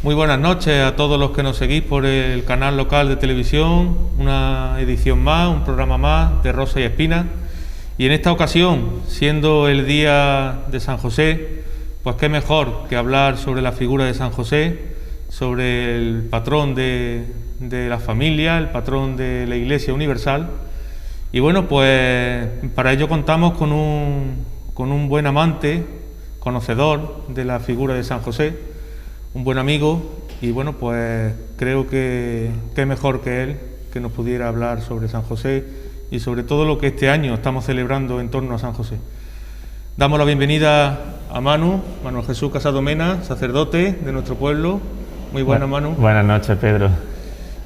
Muy buenas noches a todos los que nos seguís por el canal local de televisión, una edición más, un programa más de Rosa y Espina. Y en esta ocasión, siendo el día de San José, pues qué mejor que hablar sobre la figura de San José, sobre el patrón de la familia, el patrón de la Iglesia Universal. Y bueno, pues para ello contamos con un buen amante, conocedor de la figura de San José, un buen amigo, y bueno, pues creo que qué mejor que él que nos pudiera hablar sobre San José y sobre todo lo que este año estamos celebrando en torno a San José. Damos la bienvenida a Manuel Jesús Casado Mena, sacerdote de nuestro pueblo. Muy buenas, Manu. Buenas noches, Pedro.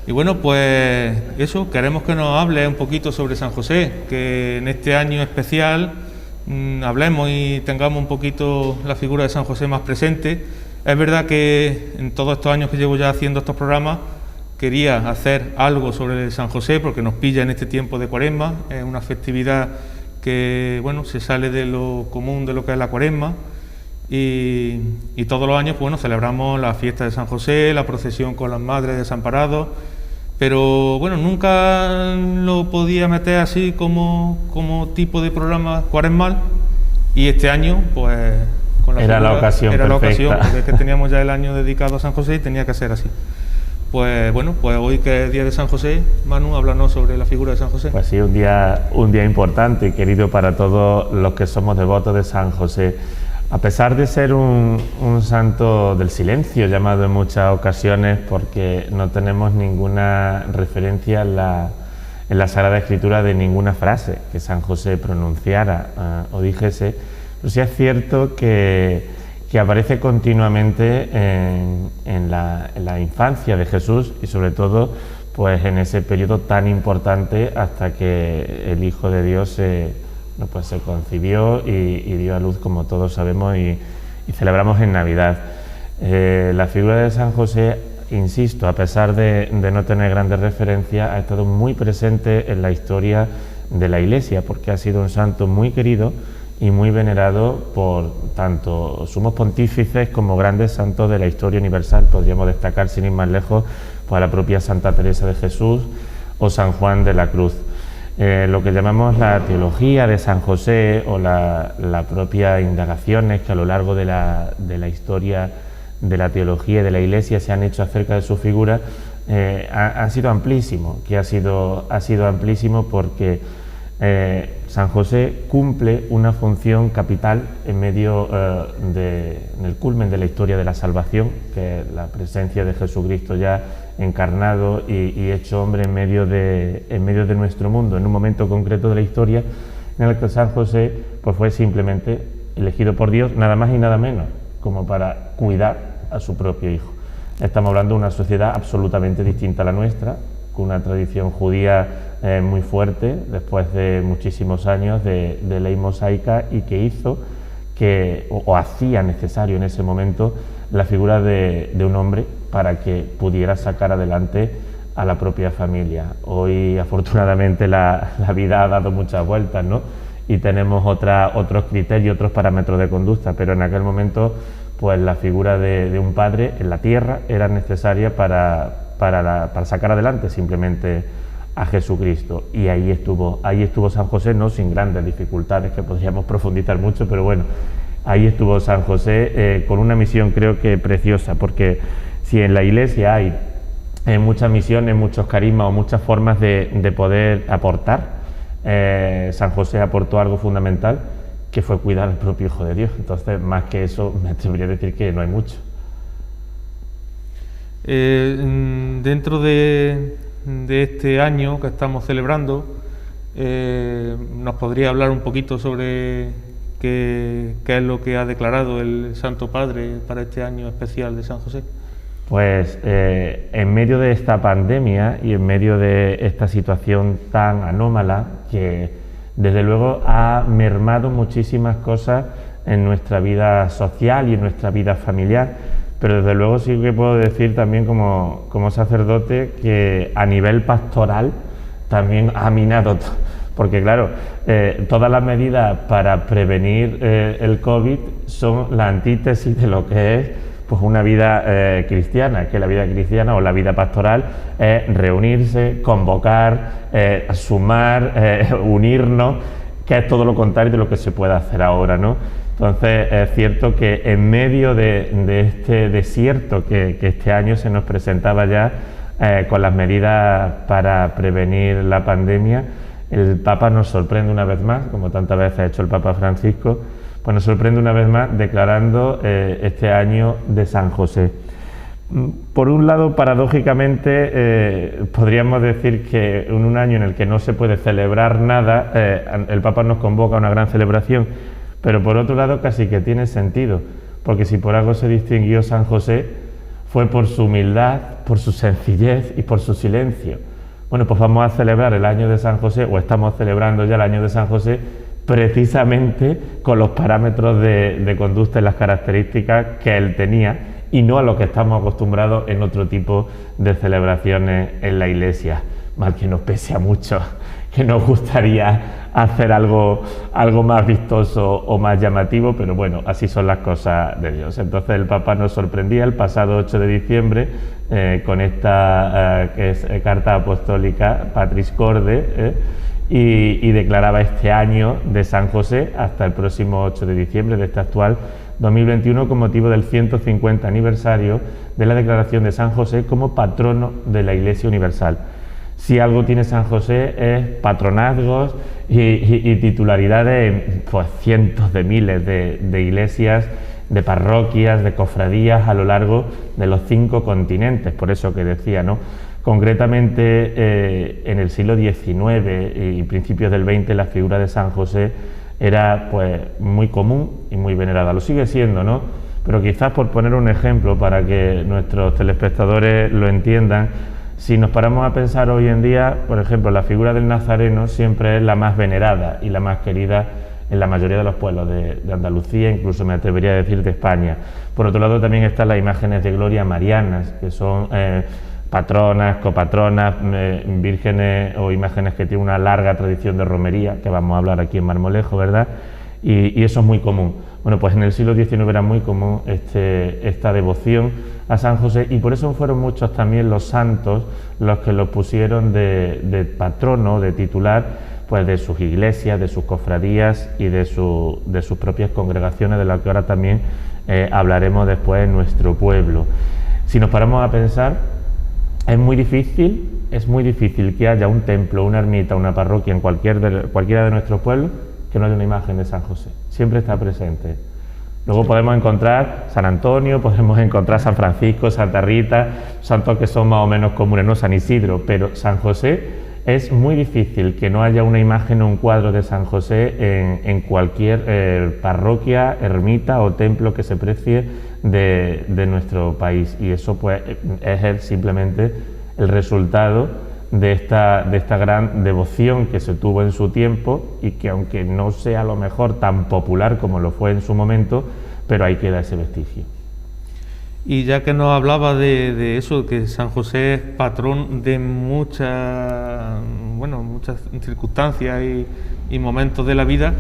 Y bueno, pues eso, queremos que nos hable un poquito sobre San José, que en este año especial hablemos y tengamos un poquito la figura de San José más presente. Es verdad que en todos estos años que llevo ya haciendo estos programas quería hacer algo sobre San José porque nos pilla en este tiempo de Cuaresma, es una festividad que bueno, se sale de lo común de lo que es la Cuaresma y todos los años bueno, celebramos la fiesta de San José, la procesión con las madres desamparados, pero bueno, nunca lo podía meter así como tipo de programa cuaresmal y este año pues era la ocasión, porque es que teníamos ya el año dedicado a San José y tenía que ser así. Pues bueno, pues hoy que es día de San José, Manu, háblanos sobre la figura de San José. Pues sí, un día importante y querido para todos los que somos devotos de San José. A pesar de ser un santo del silencio, llamado en muchas ocasiones, porque no tenemos ninguna referencia en la Sagrada Escritura de ninguna frase que San José pronunciara o dijese, pero sí es cierto que aparece continuamente en la infancia de Jesús y sobre todo pues en ese periodo tan importante hasta que el Hijo de Dios se concibió y dio a luz, como todos sabemos y celebramos en Navidad. La figura de San José, insisto, a pesar de no tener grandes referencias, ha estado muy presente en la historia de la Iglesia porque ha sido un santo muy querido y muy venerado por tanto sumos pontífices como grandes santos de la historia universal. Podríamos destacar, sin ir más lejos, pues a la propia Santa Teresa de Jesús o San Juan de la Cruz. Lo que llamamos la teología de San José o la propia indagaciones que a lo largo de la historia de la teología y de la Iglesia se han hecho acerca de su figura han sido amplísimos, que ha sido amplísimo porque San José cumple una función capital en medio en el culmen de la historia de la salvación, que es la presencia de Jesucristo ya encarnado y hecho hombre en medio de nuestro mundo, en un momento concreto de la historia en el que San José pues fue simplemente elegido por Dios, nada más y nada menos, como para cuidar a su propio hijo. Estamos hablando de una sociedad absolutamente distinta a la nuestra, con una tradición judía muy fuerte, después de muchísimos años de ley mosaica, y que hizo o hacía necesario en ese momento la figura de un hombre para que pudiera sacar adelante a la propia familia. Hoy, afortunadamente, la vida ha dado muchas vueltas, ¿no? Y tenemos otros criterios, otros parámetros de conducta, pero en aquel momento pues la figura de un padre en la tierra era necesaria para sacar adelante simplemente a Jesucristo, y ahí estuvo San José, no sin grandes dificultades que podríamos profundizar mucho, pero bueno, ahí estuvo San José con una misión creo que preciosa, porque si en la Iglesia hay muchas misiones, muchos carismas o muchas formas de poder aportar, San José aportó algo fundamental, que fue cuidar al propio Hijo de Dios. Entonces, más que eso, me atrevería a decir que no hay mucho. Dentro de este año que estamos celebrando, ¿nos podría hablar un poquito sobre qué es lo que ha declarado el Santo Padre para este año especial de San José? Pues en medio de esta pandemia y en medio de esta situación tan anómala que desde luego ha mermado muchísimas cosas en nuestra vida social y en nuestra vida familiar, pero desde luego sí que puedo decir también como sacerdote que a nivel pastoral también ha minado, porque claro, todas las medidas para prevenir el COVID son la antítesis de lo que es pues una vida cristiana, que la vida cristiana o la vida pastoral es reunirse, convocar, sumar, unirnos, que es todo lo contrario de lo que se puede hacer ahora, ¿no? Entonces es cierto que en medio de este desierto que este año se nos presentaba ya con las medidas para prevenir la pandemia, el Papa nos sorprende una vez más, como tantas veces ha hecho el Papa Francisco, pues nos sorprende una vez más declarando este año de San José. Por un lado, paradójicamente, podríamos decir que en un año en el que no se puede celebrar nada, el Papa nos convoca a una gran celebración, pero por otro lado casi que tiene sentido, porque si por algo se distinguió San José fue por su humildad, por su sencillez y por su silencio. Bueno, pues vamos a celebrar el año de San José, o estamos celebrando ya el año de San José, precisamente con los parámetros de conducta y las características que él tenía, y no a lo que estamos acostumbrados en otro tipo de celebraciones en la Iglesia. Mal que nos pese a muchos, que nos gustaría hacer algo más vistoso o más llamativo, pero bueno, así son las cosas de Dios. Entonces el Papa nos sorprendía el pasado 8 de diciembre con esta que es carta apostólica Patris Corde, y declaraba este año de San José hasta el próximo 8 de diciembre de este actual 2021 con motivo del 150 aniversario de la declaración de San José como patrono de la Iglesia Universal. Si algo tiene San José es patronazgos y titularidades en pues, cientos de miles de iglesias, de parroquias, de cofradías a lo largo de los 5 continentes, por eso que decía, ¿no? Concretamente en el siglo XIX y principios del XX la figura de San José era pues muy común y muy venerada, lo sigue siendo, ¿no? Pero quizás por poner un ejemplo para que nuestros telespectadores lo entiendan, si nos paramos a pensar hoy en día, por ejemplo, la figura del Nazareno siempre es la más venerada y la más querida en la mayoría de los pueblos de Andalucía, incluso me atrevería a decir de España. Por otro lado también están las imágenes de gloria marianas, que son patronas, copatronas, vírgenes o imágenes que tienen una larga tradición de romería, que vamos a hablar aquí en Marmolejo, ¿verdad? Y eso es muy común. Bueno, pues en el siglo XIX era muy común esta devoción a San José, y por eso fueron muchos también los santos los que lo pusieron de patrono, de titular, pues de sus iglesias, de sus cofradías y de sus propias congregaciones, de las que ahora también hablaremos después en nuestro pueblo. Si nos paramos a pensar, es muy difícil que haya un templo, una ermita, una parroquia en cualquiera de nuestros pueblos que no haya una imagen de San José. Siempre está presente. Luego podemos encontrar San Antonio, podemos encontrar San Francisco, Santa Rita, santos que son más o menos comunes, no San Isidro, pero San José es muy difícil que no haya una imagen o un cuadro de San José en cualquier parroquia, ermita o templo que se precie de nuestro país, y eso pues es simplemente el resultado de esta gran devoción que se tuvo en su tiempo, y que aunque no sea a lo mejor tan popular como lo fue en su momento, pero ahí queda ese vestigio. Y ya que nos hablaba de eso, que San José es patrón de muchas circunstancias y momentos de la vida,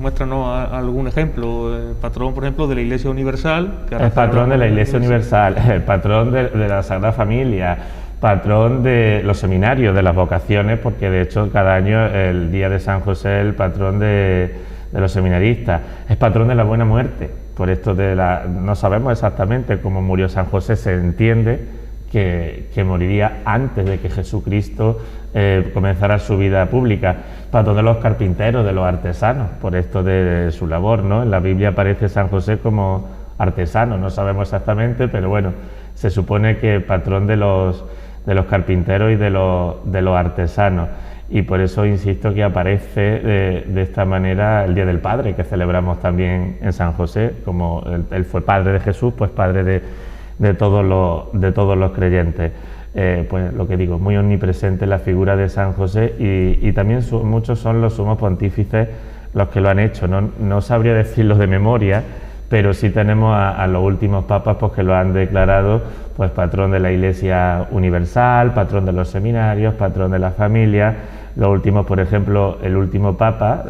muéstranos algún ejemplo. Patrón, por ejemplo, de la Iglesia Universal. Es patrón de la Iglesia Universal, el patrón de la Sagrada Familia, patrón de los seminarios, de las vocaciones, porque de hecho cada año el día de San José es el patrón de los seminaristas, es patrón de la buena muerte. Por esto no sabemos exactamente cómo murió San José, se entiende que moriría antes de que Jesucristo comenzara su vida pública. Patrón de los carpinteros, de los artesanos, por esto de su labor, ¿no? En la Biblia aparece San José como artesano, no sabemos exactamente, pero bueno, se supone que patrón de los carpinteros y de los artesanos. Y por eso insisto que aparece de esta manera el Día del Padre, que celebramos también en San José, como él fue padre de Jesús, pues padre de todos los creyentes. Pues lo que digo, muy omnipresente la figura de San José, y también muchos son los sumos pontífices los que lo han hecho. No sabría decirlo de memoria, pero sí tenemos a los últimos papas pues, que lo han declarado pues, patrón de la Iglesia universal, patrón de los seminarios, patrón de la familia. Los últimos, por ejemplo, el último papa,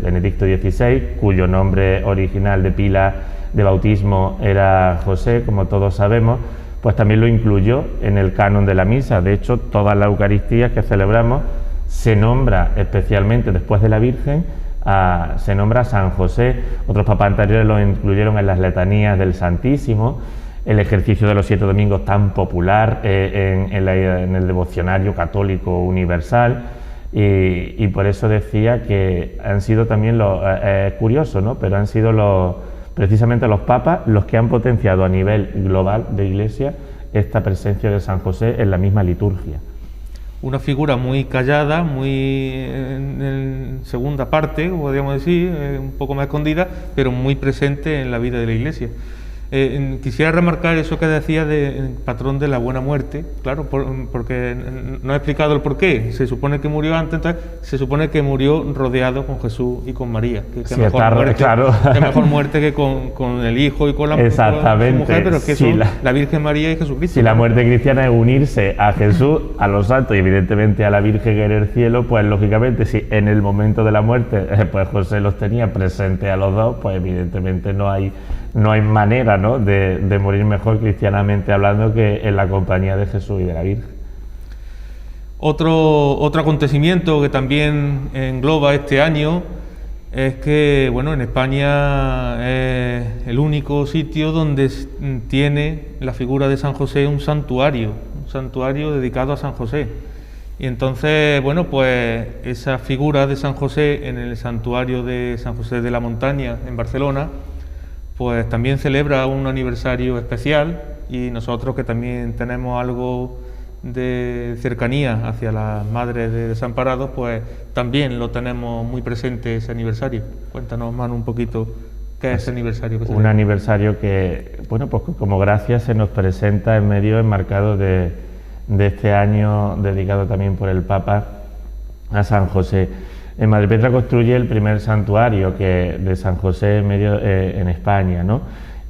Benedicto XVI, cuyo nombre original de pila de bautismo era José, como todos sabemos, pues también lo incluyó en el canon de la misa. De hecho, todas las Eucaristías que celebramos se nombra especialmente después de la Virgen, se nombra a San José. Otros papas anteriores lo incluyeron en las letanías del Santísimo, el ejercicio de los 7 domingos tan popular en el devocionario católico universal, y por eso decía que han sido también curioso, ¿no? Pero han sido precisamente los papas los que han potenciado a nivel global de Iglesia esta presencia de San José en la misma liturgia. Una figura muy callada, muy en segunda parte, podríamos decir, un poco más escondida, pero muy presente en la vida de la Iglesia. Quisiera remarcar eso que decía de patrón de la buena muerte, claro, porque no he explicado el porqué. Se supone que murió antes, entonces se supone que murió rodeado con Jesús y con María. Que mejor muerte que con el Hijo y con la mujer, pero es que son la Virgen María y Jesucristo. Si la muerte cristiana es unirse a Jesús, a los santos y evidentemente a la Virgen en el cielo, pues lógicamente si en el momento de la muerte pues José los tenía presentes a los dos, pues evidentemente no hay manera, ¿no?, de morir mejor cristianamente hablando que en la compañía de Jesús y de la Virgen. Otro acontecimiento que también engloba este año es que, bueno, en España es el único sitio donde tiene la figura de San José un santuario dedicado a San José. Y entonces, bueno, pues esa figura de San José en el santuario de San José de la Montaña en Barcelona, pues también celebra un aniversario especial, y nosotros que también tenemos algo de cercanía hacia las madres de desamparados, pues también lo tenemos muy presente ese aniversario. Cuéntanos, Manu, un poquito qué es ese aniversario. Un aniversario que, bueno, pues como gracia se nos presenta en medio enmarcado de este año dedicado también por el Papa a San José. En Madrepetra construye el primer santuario de San José en España, ¿no?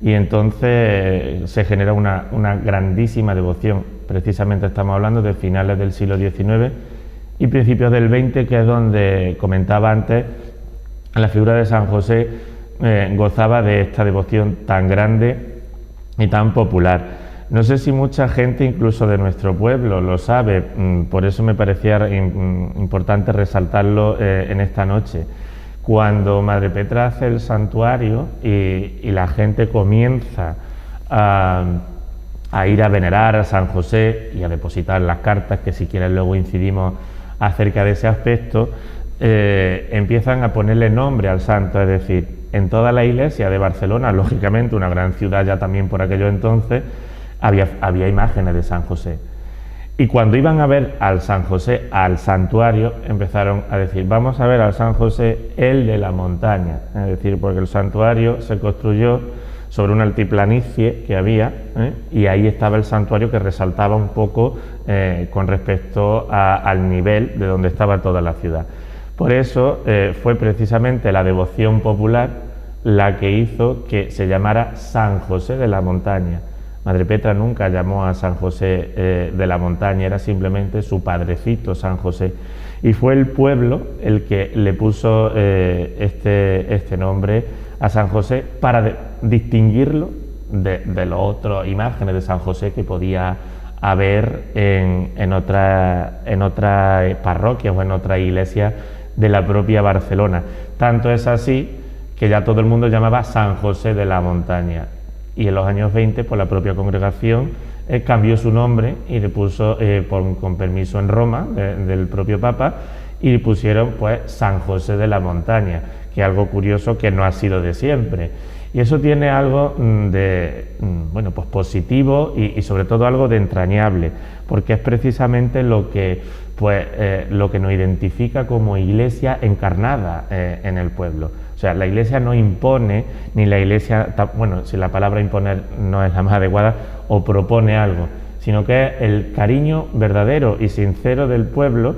Y entonces se genera una grandísima devoción. Precisamente estamos hablando de finales del siglo XIX y principios del XX, que es donde comentaba antes, la figura de San José gozaba de esta devoción tan grande y tan popular. No sé si mucha gente, incluso de nuestro pueblo, lo sabe, por eso me parecía importante resaltarlo en esta noche. Cuando Madrepetra hace el santuario y la gente comienza a ir a venerar a San José y a depositar las cartas, que si quieres luego incidimos acerca de ese aspecto, empiezan a ponerle nombre al santo, es decir, en toda la iglesia de Barcelona, lógicamente una gran ciudad ya también por aquello entonces, había imágenes de San José. Y cuando iban a ver al San José al santuario, empezaron a decir, vamos a ver al San José, el de la montaña. Es decir, porque el santuario se construyó sobre una altiplanicie que había, y ahí estaba el santuario, que resaltaba un poco con respecto al nivel de donde estaba toda la ciudad. Por eso fue precisamente la devoción popular la que hizo que se llamara San José de la Montaña. Madrepetra nunca llamó a San José de la Montaña, era simplemente su padrecito San José, y fue el pueblo el que le puso este nombre a San José para distinguirlo de las otras imágenes de San José que podía haber en otras parroquias o en otras iglesias de la propia Barcelona. Tanto es así que ya todo el mundo llamaba San José de la Montaña. Y en los años 20, pues la propia congregación cambió su nombre y le puso, con permiso en Roma, del propio Papa, y le pusieron pues San José de la Montaña, que es algo curioso que no ha sido de siempre. Y eso tiene algo bueno, pues positivo y sobre todo algo de entrañable, porque es precisamente lo que nos identifica como iglesia encarnada en el pueblo. O sea, la iglesia no impone, ni la iglesia, bueno, si la palabra imponer no es la más adecuada, o propone algo, sino que es el cariño verdadero y sincero del pueblo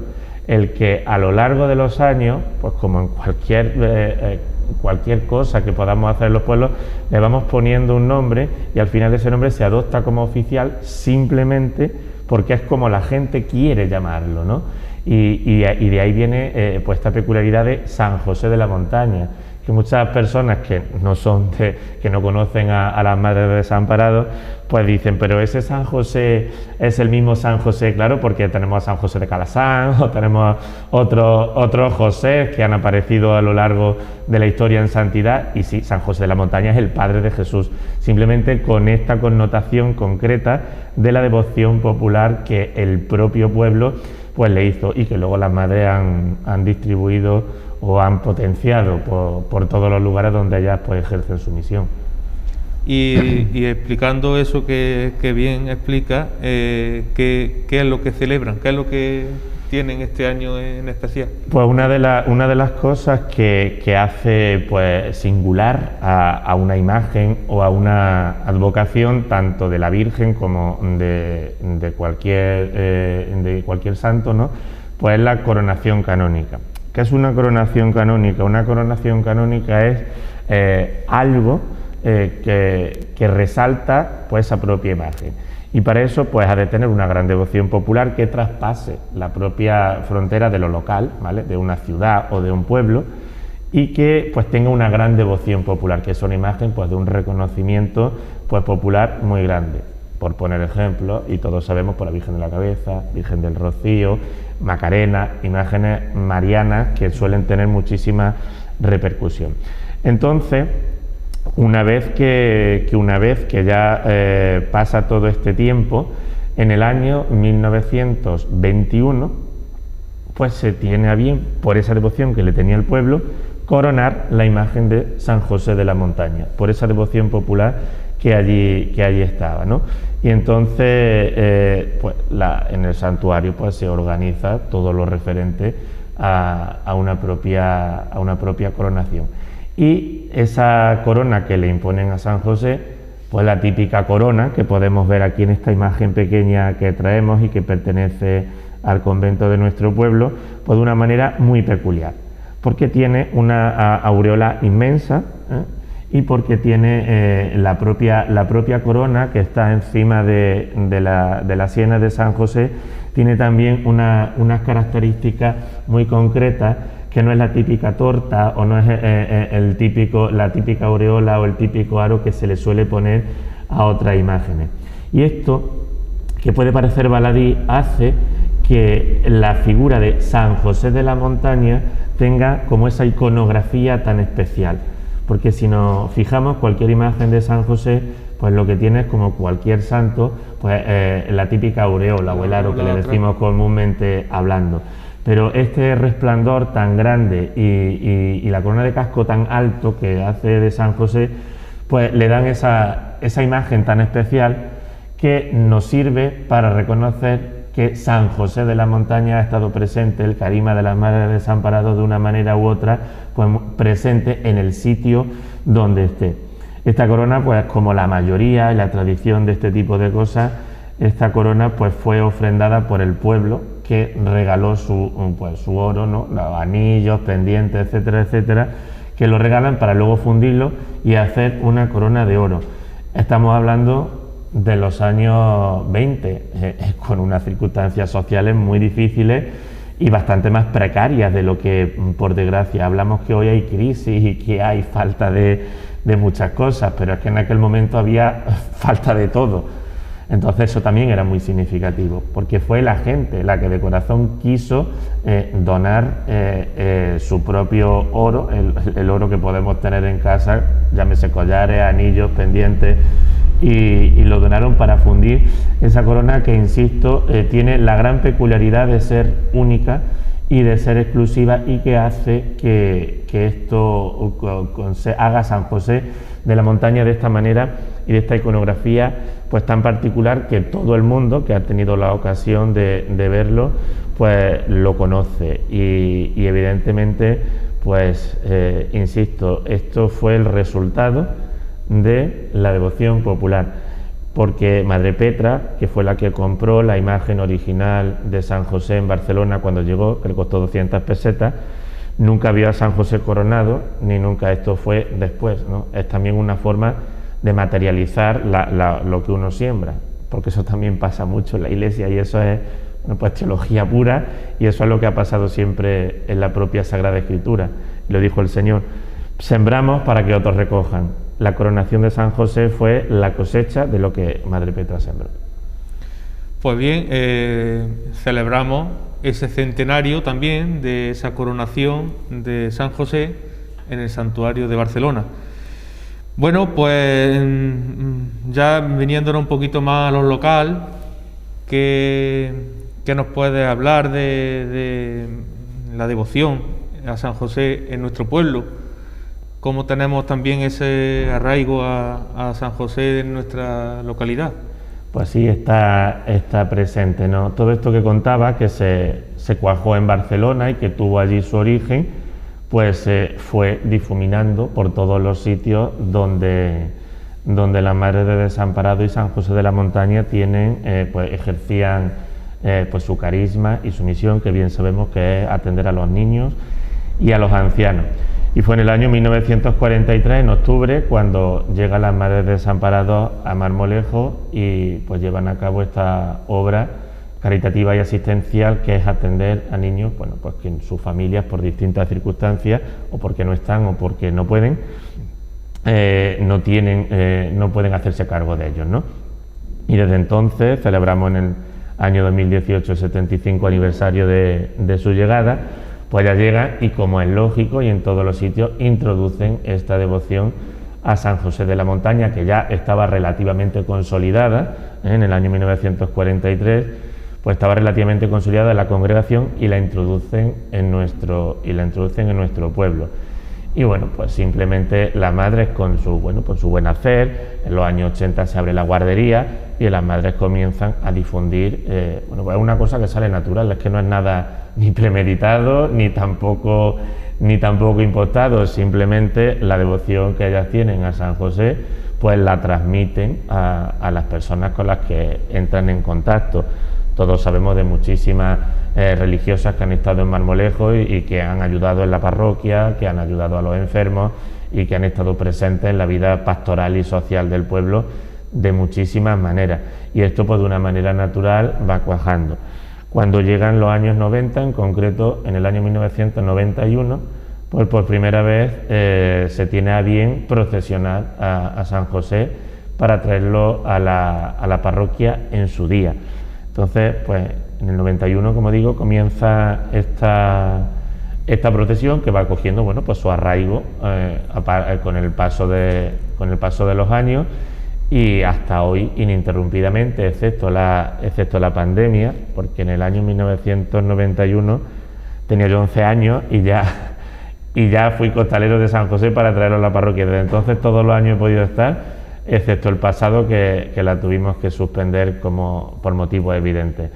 el que a lo largo de los años, pues como en cualquier cualquier cosa que podamos hacer en los pueblos, le vamos poniendo un nombre y al final ese nombre se adopta como oficial simplemente porque es como la gente quiere llamarlo, ¿no? Y de ahí viene pues esta peculiaridad de San José de la Montaña, que muchas personas que no conocen a las Madres Desamparados, pues dicen, pero ese San José es el mismo San José, claro, porque tenemos a San José de Calasán, o tenemos otros José que han aparecido a lo largo de la historia en santidad, y sí, San José de la Montaña es el padre de Jesús, simplemente con esta connotación concreta de la devoción popular que el propio pueblo pues le hizo y que luego las madres han distribuido o han potenciado por todos los lugares donde ellas pues ejercen su misión. Y explicando eso que bien explica, ¿qué es lo que celebran? ¿Qué es lo que tienen este año en especial? Pues una de las cosas que hace pues singular a una imagen o a una advocación tanto de la Virgen como de cualquier santo, ¿no? Pues es la coronación canónica. ¿Qué es una coronación canónica? Una coronación canónica es algo que resalta pues esa propia imagen, y para eso pues ha de tener una gran devoción popular que traspase la propia frontera de lo local, ¿vale?, de una ciudad o de un pueblo, y que pues tenga una gran devoción popular, que es una imagen pues de un reconocimiento pues popular muy grande. Por poner ejemplos, y todos sabemos, por la Virgen de la Cabeza, Virgen del Rocío, Macarena, imágenes marianas que suelen tener muchísima repercusión. Entonces, una vez que ya pasa todo este tiempo, en el año 1921, pues se tiene a bien, por esa devoción que le tenía el pueblo, coronar la imagen de San José de la Montaña, por esa devoción popular que allí estaba, ¿no? Y entonces, pues en el santuario pues se organiza todo lo referente a una propia coronación. Y esa corona que le imponen a San José, pues la típica corona que podemos ver aquí en esta imagen pequeña que traemos y que pertenece al convento de nuestro pueblo, pues de una manera muy peculiar, porque tiene una aureola inmensa, y porque tiene la propia corona que está encima de la sienes de San José, tiene también unas características muy concretas, que no es la típica torta o no es la típica aureola o el típico aro que se le suele poner a otras imágenes. Y esto, que puede parecer baladí, hace que la figura de San José de la Montaña tenga como esa iconografía tan especial. Porque si nos fijamos, cualquier imagen de San José, pues lo que tiene es, como cualquier santo, pues la típica aureola o el aro que le decimos comúnmente hablando. Pero este resplandor tan grande y la corona de casco tan alto que hace de San José, pues le dan esa imagen tan especial que nos sirve para reconocer que San José de la Montaña ha estado presente, el carisma de las Madres Desamparadas de una manera u otra, pues presente en el sitio donde esté. Esta corona, pues como la mayoría y la tradición de este tipo de cosas, esta corona pues fue ofrendada por el pueblo, que regaló su oro, ¿no?, los anillos, pendientes, etcétera, etcétera, que lo regalan para luego fundirlo y hacer una corona de oro. Estamos hablando de los años 20, con unas circunstancias sociales muy difíciles y bastante más precarias de lo que, por desgracia, hablamos que hoy hay crisis y que hay falta de muchas cosas, pero es que en aquel momento había falta de todo. Entonces eso también era muy significativo, porque fue la gente la que de corazón quiso donar su propio oro, el oro que podemos tener en casa, llámese collares, anillos, pendientes, y lo donaron para fundir esa corona que, insisto, tiene la gran peculiaridad de ser única y de ser exclusiva, y que hace que esto haga San José de la Montaña de esta manera y de esta iconografía pues tan particular, que todo el mundo que ha tenido la ocasión de verlo pues lo conoce, y evidentemente pues insisto, esto fue el resultado de la devoción popular, porque Madre Petra, que fue la que compró la imagen original de San José en Barcelona cuando llegó, que le costó 200 pesetas, nunca vio a San José coronado, ni nunca esto fue después, ¿no? Es también una forma de materializar lo que uno siembra, porque eso también pasa mucho en la Iglesia, y eso es, bueno, pues teología pura, y eso es lo que ha pasado siempre en la propia Sagrada Escritura. Lo dijo el Señor: sembramos para que otros recojan. La coronación de San José fue la cosecha de lo que Madre Petra sembró. Pues bien, celebramos ese centenario también de esa coronación de San José en el Santuario de Barcelona. Bueno, pues ya viniéndonos un poquito más a lo local, ¿qué nos puede hablar de la devoción a San José en nuestro pueblo? ¿Cómo tenemos también ese arraigo a San José en nuestra localidad? Pues sí, está presente, ¿no? Todo esto que contaba, que se cuajó en Barcelona y que tuvo allí su origen, pues se fue difuminando por todos los sitios donde las Madres de Desamparado y San José de la Montaña pues ejercían pues su carisma y su misión, que bien sabemos que es atender a los niños y a los ancianos. Y fue en el año 1943, en octubre, cuando llegan las Madres de Desamparados a Marmolejo y pues llevan a cabo esta obra caritativa y asistencial, que es atender a niños, bueno, pues que en sus familias, por distintas circunstancias, o porque no están o porque no pueden, no pueden hacerse cargo de ellos, ¿no? Y desde entonces celebramos en el año 2018 el 75 aniversario de su llegada. Pues ya llegan y, como es lógico, y en todos los sitios, introducen esta devoción a San José de la Montaña, que ya estaba relativamente consolidada en el año 1943, pues estaba relativamente consolidada en la congregación, y la introducen en nuestro pueblo. Y bueno, pues simplemente las madres, con su buen hacer, en los años 80 se abre la guardería y las madres comienzan a difundir, pues es una cosa que sale natural, es que no es nada ni premeditado, ni tampoco impostado, simplemente la devoción que ellas tienen a San José, pues la transmiten a las personas con las que entran en contacto. Todos sabemos de muchísimas religiosas que han estado en Marmolejo y que han ayudado en la parroquia, que han ayudado a los enfermos y que han estado presentes en la vida pastoral y social del pueblo de muchísimas maneras. Y esto, pues, de una manera natural va cuajando. Cuando llegan los años 90, en concreto en el año 1991, pues por primera vez se tiene a bien procesionar a San José para traerlo a la parroquia en su día. Entonces, pues en el 91, como digo, comienza esta procesión, que va cogiendo, bueno, pues su arraigo con el paso de los años, y hasta hoy ininterrumpidamente, excepto la pandemia, porque en el año 1991 tenía yo 11 años y ya fui costalero de San José para traerlo a la parroquia. Desde entonces todos los años he podido estar, excepto el pasado, que la tuvimos que suspender por motivos evidentes.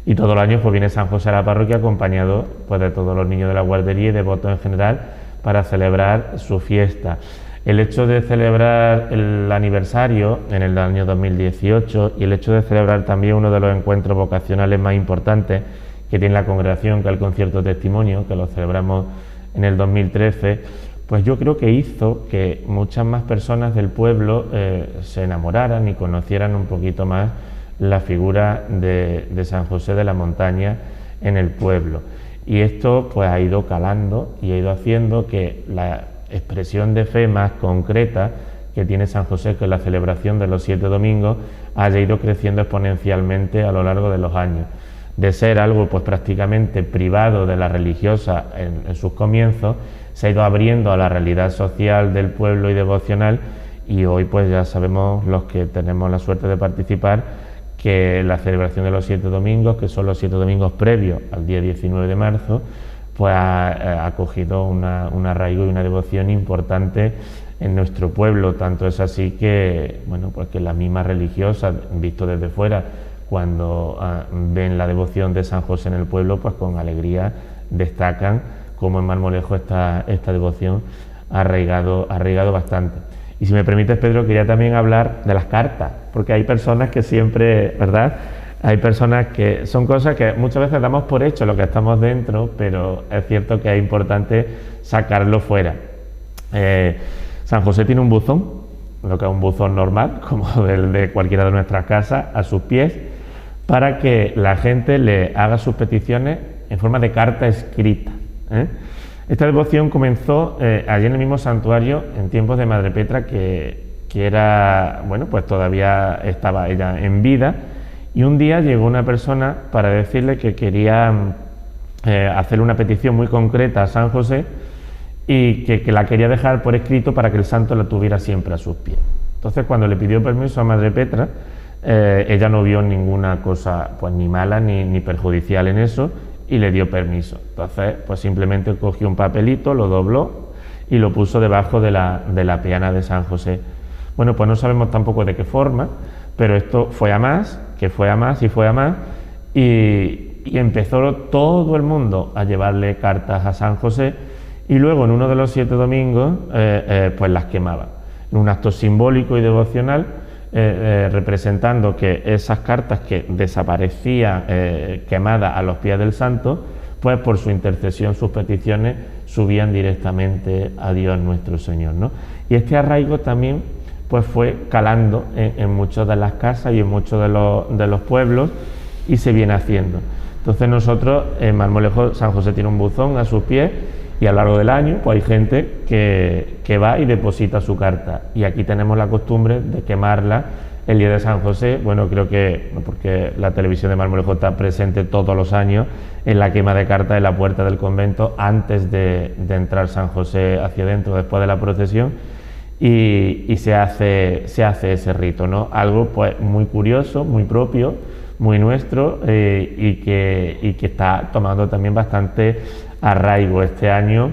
Y todos los años pues viene San José a la parroquia, acompañado pues de todos los niños de la guardería y de devotos en general, para celebrar su fiesta. El hecho de celebrar el aniversario en el año 2018 y el hecho de celebrar también uno de los encuentros vocacionales más importantes que tiene la congregación, que es el concierto testimonio, que lo celebramos en el 2013, pues yo creo que hizo que muchas más personas del pueblo se enamoraran y conocieran un poquito más la figura de San José de la Montaña en el pueblo. Y esto pues ha ido calando y ha ido haciendo que la expresión de fe más concreta que tiene San José, que es la celebración de los 7 domingos, haya ido creciendo exponencialmente a lo largo de los años. De ser algo pues prácticamente privado de la religiosa en sus comienzos, se ha ido abriendo a la realidad social del pueblo y devocional, y hoy pues ya sabemos, los que tenemos la suerte de participar, que la celebración de los 7 domingos, que son los 7 domingos previos al día 19 de marzo, pues ha cogido un arraigo y una devoción importante en nuestro pueblo. Tanto es así que, bueno, pues que las mismas religiosas, visto desde fuera, cuando ven la devoción de San José en el pueblo, pues con alegría destacan cómo en Marmolejo esta devoción ha arraigado bastante. Y si me permites, Pedro, quería también hablar de las cartas, porque hay personas que siempre, ¿verdad?, Hay personas que son cosas que muchas veces damos por hecho lo que estamos dentro, pero es cierto que es importante sacarlo fuera. San José tiene un buzón, lo que es un buzón normal, como el de cualquiera de nuestras casas, a sus pies, para que la gente le haga sus peticiones en forma de carta escrita. Esta devoción comenzó allí en el mismo santuario en tiempos de Madre Petra, que era, bueno, pues todavía estaba ella en vida, y un día llegó una persona para decirle que quería hacer una petición muy concreta a San José y que la quería dejar por escrito para que el santo la tuviera siempre a sus pies. Entonces, cuando le pidió permiso a Madre Petra, ella no vio ninguna cosa pues ni mala ni perjudicial en eso y le dio permiso. Entonces, pues simplemente cogió un papelito, lo dobló y lo puso debajo de la peana de San José. Bueno, pues no sabemos tampoco de qué forma, pero esto fue a más, que fue a más y fue a más, y empezó todo el mundo a llevarle cartas a San José, y luego en uno de los 7 domingos pues las quemaban, en un acto simbólico y devocional, representando que esas cartas que desaparecían quemadas a los pies del santo, pues por su intercesión, sus peticiones subían directamente a Dios nuestro Señor, ¿no? Y este arraigo también pues fue calando en muchas de las casas y en muchos de los pueblos, y se viene haciendo. Entonces nosotros en Marmolejo, San José tiene un buzón a sus pies, y a lo largo del año pues hay gente que va y deposita su carta, y aquí tenemos la costumbre de quemarla el día de San José. Bueno, creo que, porque la televisión de Marmolejo está presente todos los años en la quema de cartas en la puerta del convento antes de entrar San José hacia adentro, después de la procesión, y se hace ese rito, ¿no? Algo pues muy curioso, muy propio, muy nuestro, y que está tomando también bastante arraigo. Este año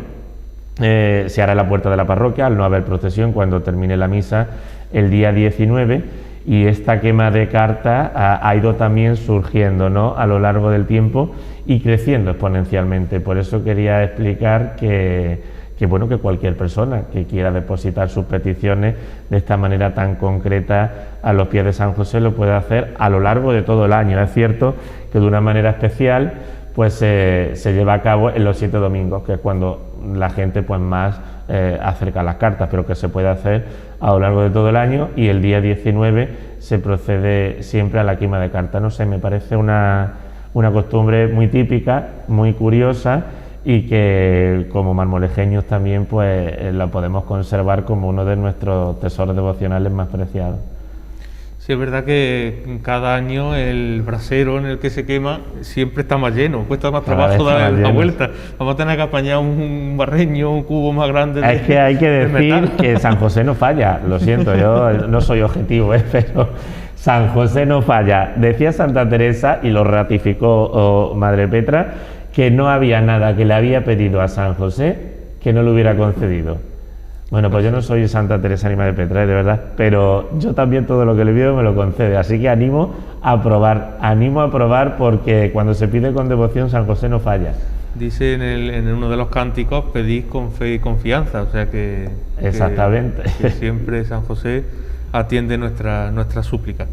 se hará en la puerta de la parroquia, al no haber procesión, cuando termine la misa el día 19, y esta quema de cartas ha ido también surgiendo, ¿no?, a lo largo del tiempo y creciendo exponencialmente. Por eso quería explicar que bueno, que cualquier persona que quiera depositar sus peticiones de esta manera tan concreta a los pies de San José lo puede hacer a lo largo de todo el año. Es cierto que de una manera especial pues se lleva a cabo en los 7 domingos, que es cuando la gente pues más acerca las cartas, pero que se puede hacer a lo largo de todo el año, y el día 19 se procede siempre a la quema de cartas. No sé, me parece una costumbre muy típica, muy curiosa, y que como marmolejeños también pues la podemos conservar como uno de nuestros tesoros devocionales más preciados. Sí, es verdad que cada año el brasero en el que se quema siempre está más lleno, cuesta más trabajo dar la vuelta. Vamos a tener que apañar un barreño, un cubo más grande. Es que hay que decir que San José no falla, lo siento, yo no soy objetivo, pero San José no falla. Decía Santa Teresa, y lo ratificó Madre Petra, que no había nada que le había pedido a San José que no le hubiera concedido. Bueno, pues yo no soy Santa Teresa ni Madre Petra, de verdad, pero yo también todo lo que le pido me lo concede, así que animo a probar, porque cuando se pide con devoción San José no falla. Dice en uno de los cánticos, pedís con fe y confianza, o sea que... Exactamente. Que siempre San José atiende nuestra súplica.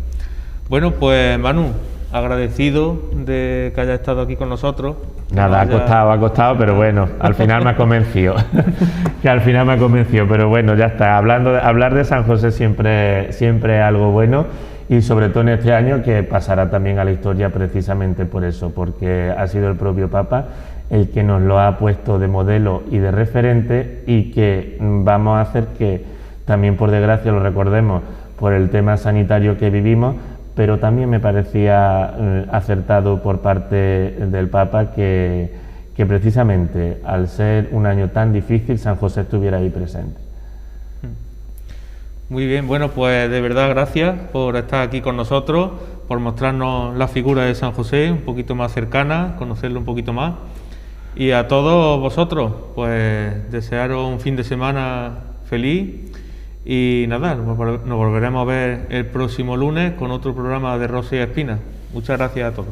Bueno, pues Manu, agradecido de que haya estado aquí con nosotros. Nada, ha costado, pero bueno, al final me ha convencido. Pero bueno, ya está. Hablar de San José siempre es algo bueno, y sobre todo en este año, que pasará también a la historia precisamente por eso, porque ha sido el propio Papa el que nos lo ha puesto de modelo y de referente, y que vamos a hacer que también, por desgracia, lo recordemos por el tema sanitario que vivimos, pero también me parecía acertado por parte del Papa que precisamente al ser un año tan difícil, San José estuviera ahí presente. Muy bien, bueno, pues de verdad gracias por estar aquí con nosotros, por mostrarnos la figura de San José un poquito más cercana, conocerlo un poquito más, y a todos vosotros pues desearos un fin de semana feliz. Y nada, nos volveremos a ver el próximo lunes con otro programa de Rosa y Espina. Muchas gracias a todos.